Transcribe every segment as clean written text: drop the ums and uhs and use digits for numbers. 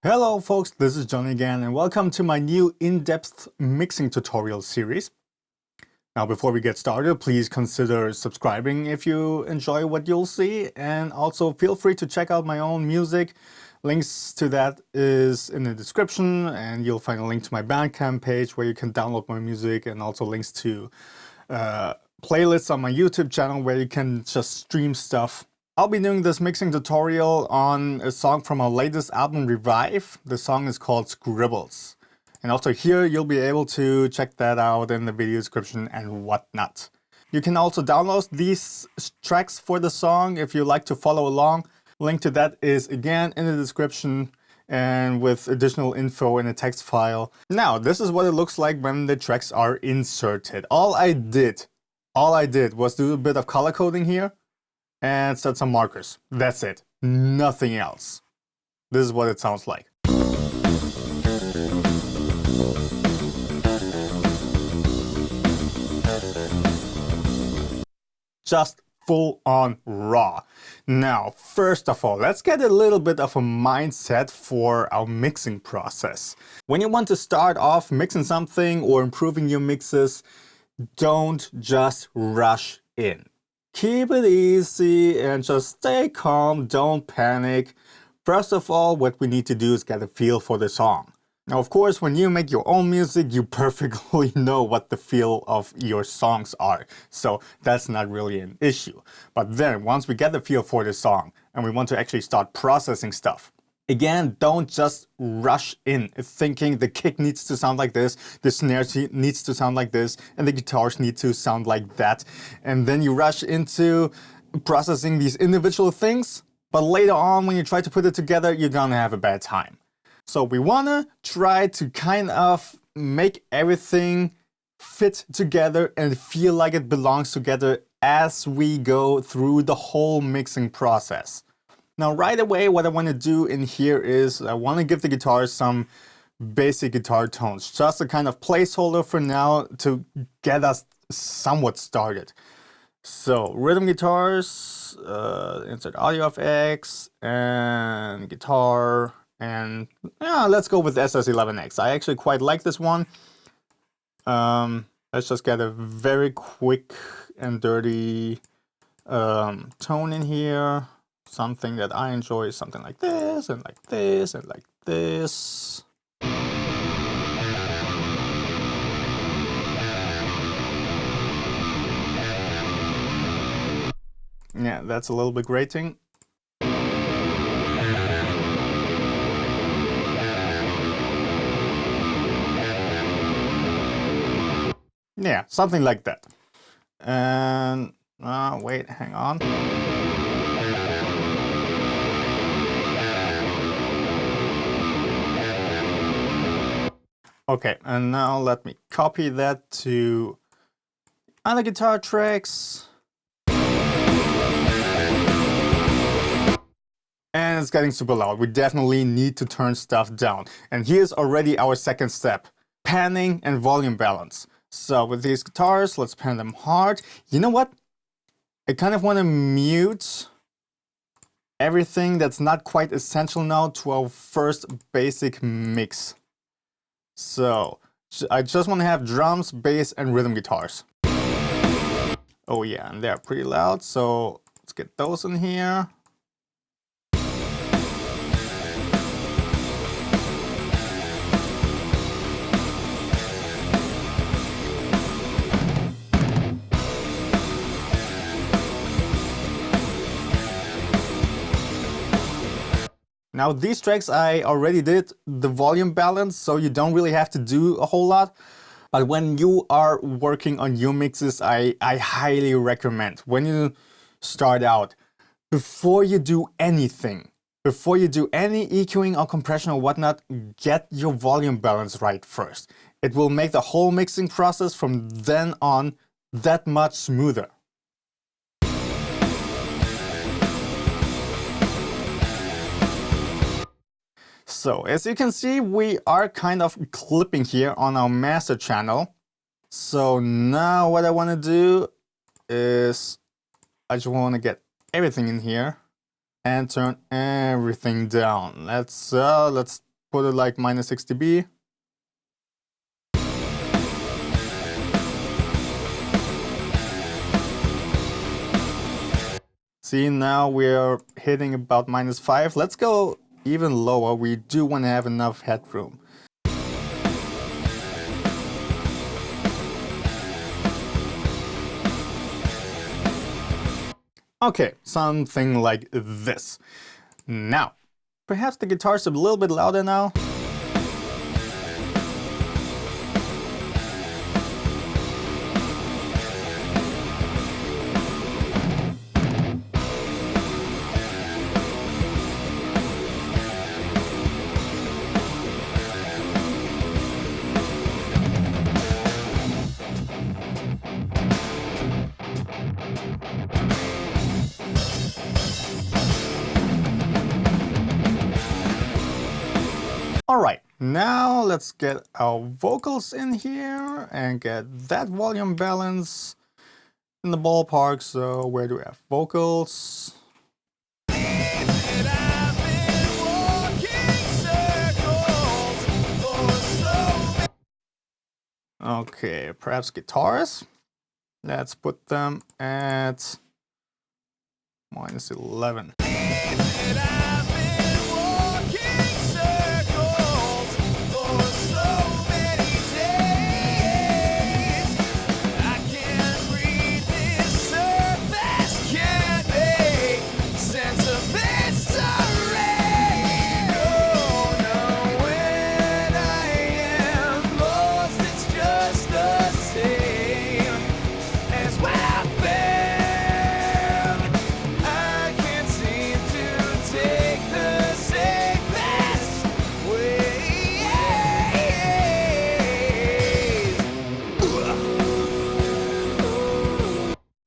Hello folks, this is Johnny again and welcome to my new in-depth mixing tutorial series. Now before we get started, please consider subscribing if you enjoy what you'll see, and also feel free to check out my own music. Links to that is in the description, and you'll find a link to my Bandcamp page where you can download my music, and also links to playlists on my YouTube channel where you can just stream stuff. I'll be doing this mixing tutorial on a song from our latest album, Revive. The song is called Scribbles. And also here you'll be able to check that out in the video description and whatnot. You can also download these tracks for the song if you like to follow along. Link to that is again in the description and with additional info in a text file. Now, this is what it looks like when the tracks are inserted. All I did was do a bit of color coding here and set some markers. That's it. Nothing else. This is what it sounds like. Just full on raw. Now, first of all, let's get a little bit of a mindset for our mixing process. When you want to start off mixing something or improving your mixes, don't just rush in. Keep it easy and just stay calm, don't panic. First of all, what we need to do is get a feel for the song. Now, of course, when you make your own music, you perfectly know what the feel of your songs are. So that's not really an issue. But then once we get the feel for the song and we want to actually start processing stuff, again, don't just rush in thinking the kick needs to sound like this, the snare needs to sound like this, and the guitars need to sound like that. And then you rush into processing these individual things, but later on when you try to put it together, you're gonna have a bad time. So we wanna try to kind of make everything fit together and feel like it belongs together as we go through the whole mixing process. Now, right away, what I want to do in here is I want to give the guitar some basic guitar tones, just a kind of placeholder for now to get us somewhat started. So, rhythm guitars, insert audio FX, and guitar, and yeah, let's go with SS11X. I actually quite like this one. Let's just get a very quick and dirty tone in here. Something that I enjoy is something like this, and like this, and like this. Yeah, that's a little bit grating. Yeah, something like that. And wait, hang on. Okay, and now let me copy that to other guitar tracks. And it's getting super loud. We definitely need to turn stuff down. And here's already our second step, panning and volume balance. So with these guitars, let's pan them hard. You know what? I kind of want to mute everything that's not quite essential now to our first basic mix. So I just want to have drums, bass, and rhythm guitars. Oh yeah, and they're pretty loud, so let's get those in here. Now these tracks I already did the volume balance, so you don't really have to do a whole lot. But when you are working on your mixes, I highly recommend when you start out, before you do anything, before you do any EQing or compression or whatnot, get your volume balance right first. It will make the whole mixing process from then on that much smoother. So, as you can see, we are kind of clipping here on our master channel. So now what I want to do is I just want to get everything in here and turn everything down. Let's put it like minus 6 dB. See, now we're hitting about minus 5. Let's go even lower. We do want to have enough headroom. Okay, something like this. Now, perhaps the guitar's a little bit louder now. Alright, now let's get our vocals in here and get that volume balance in the ballpark. So where do we have vocals? Okay, perhaps guitars. Let's put them at minus 11.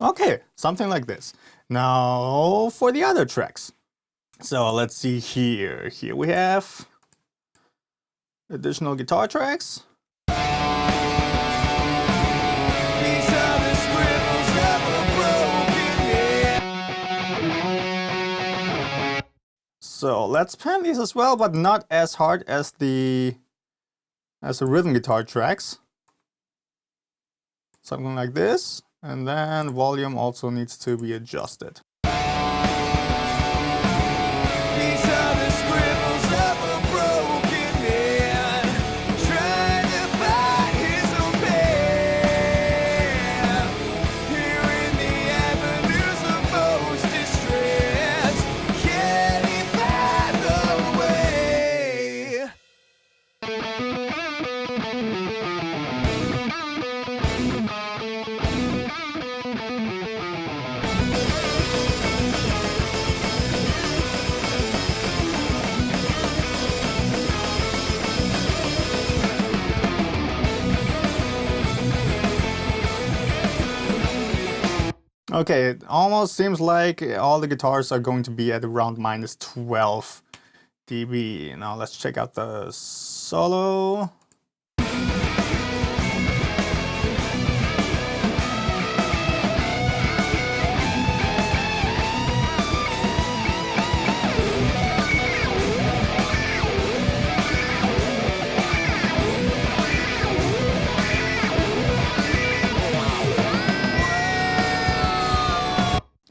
Okay, something like this. Now for the other tracks. So let's see here. Here we have additional guitar tracks. So let's pan these as well, but not as hard as the rhythm guitar tracks. Something like this. And then volume also needs to be adjusted. Okay, it almost seems like all the guitars are going to be at around minus 12 dB. Now let's check out the solo.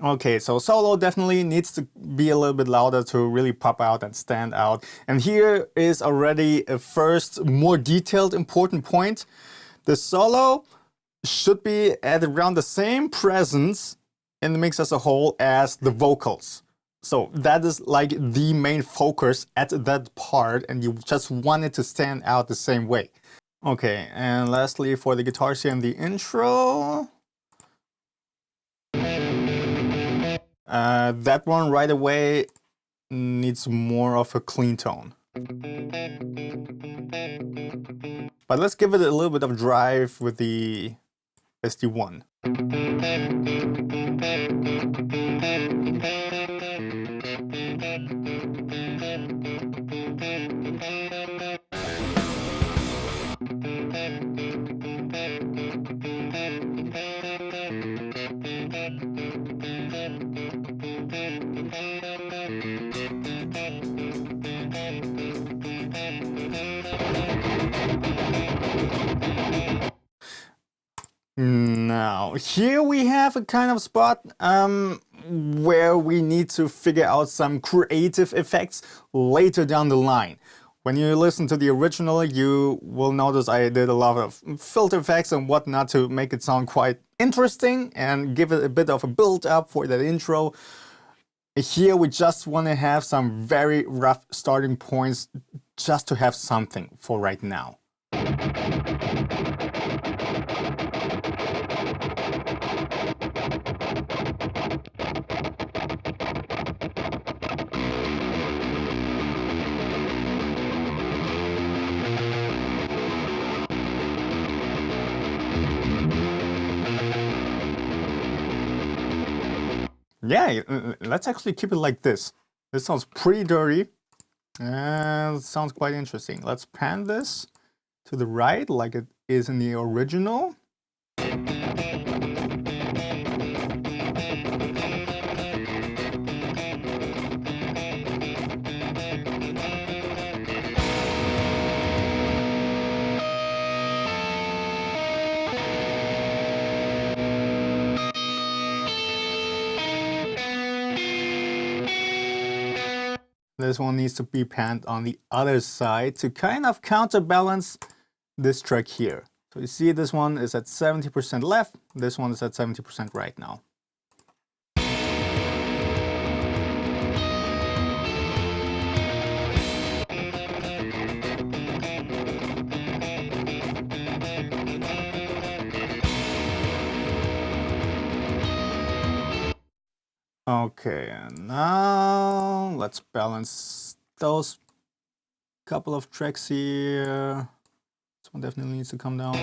Okay, so solo definitely needs to be a little bit louder to really pop out and stand out. And here is already a first more detailed important point. The solo should be at around the same presence in the mix as a whole as the vocals. So that is like the main focus at that part, and you just want it to stand out the same way. Okay, and lastly for the guitars here in the intro. That one right away needs more of a clean tone. But let's give it a little bit of drive with the SD1. Now, here we have a kind of spot where we need to figure out some creative effects later down the line. When you listen to the original, you will notice I did a lot of filter effects and whatnot to make it sound quite interesting and give it a bit of a build up for that intro. Here we just want to have some very rough starting points just to have something for right now. Yeah, let's actually keep it like this. This sounds pretty dirty and it sounds quite interesting. Let's pan this to the right like it is in the original. This one needs to be panned on the other side to kind of counterbalance this track here. So you see this one is at 70% left, this one is at 70% right now. Okay, and now let's balance those couple of tracks here. This one definitely needs to come down.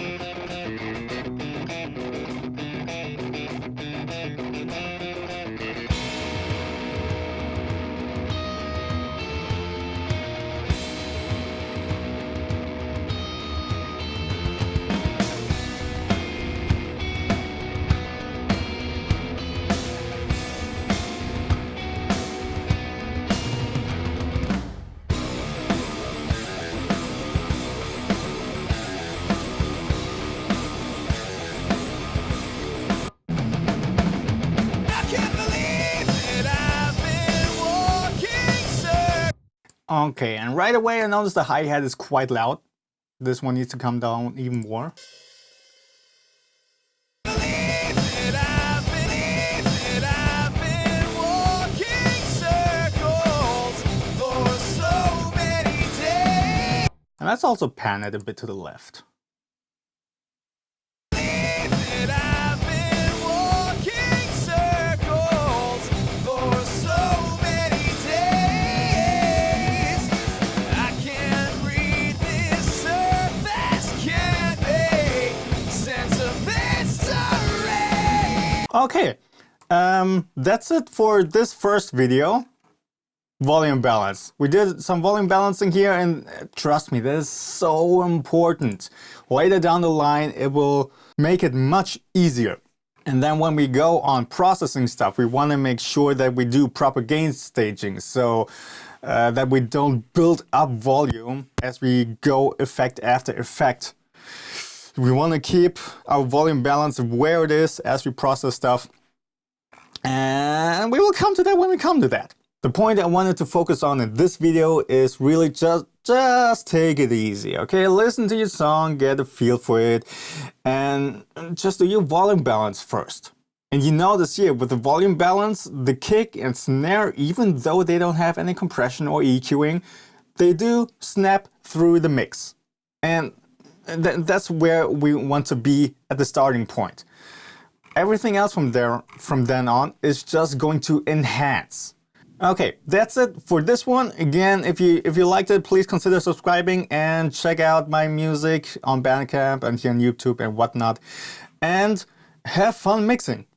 Okay, and right away I noticed the hi-hat is quite loud. This one needs to come down even more. And let's also pan it a bit to the left. Okay, that's it for this first video. Volume balance. We did some volume balancing here, and trust me, that is so important. Later down the line, it will make it much easier. And then when we go on processing stuff, we want to make sure that we do proper gain staging, so that we don't build up volume as we go effect after effect. We want to keep our volume balance where it is as we process stuff. And we will come to that when we come to that. The point I wanted to focus on in this video is really just take it easy, okay? Listen to your song, get a feel for it, and just do your volume balance first. And you notice here with the volume balance, the kick and snare, even though they don't have any compression or EQing, they do snap through the mix. And that's where we want to be at the starting point. Everything else from then on is just going to enhance. Okay, that's it for this one. Again, if you liked it, please consider subscribing and check out my music on Bandcamp and here on YouTube and whatnot. And have fun mixing.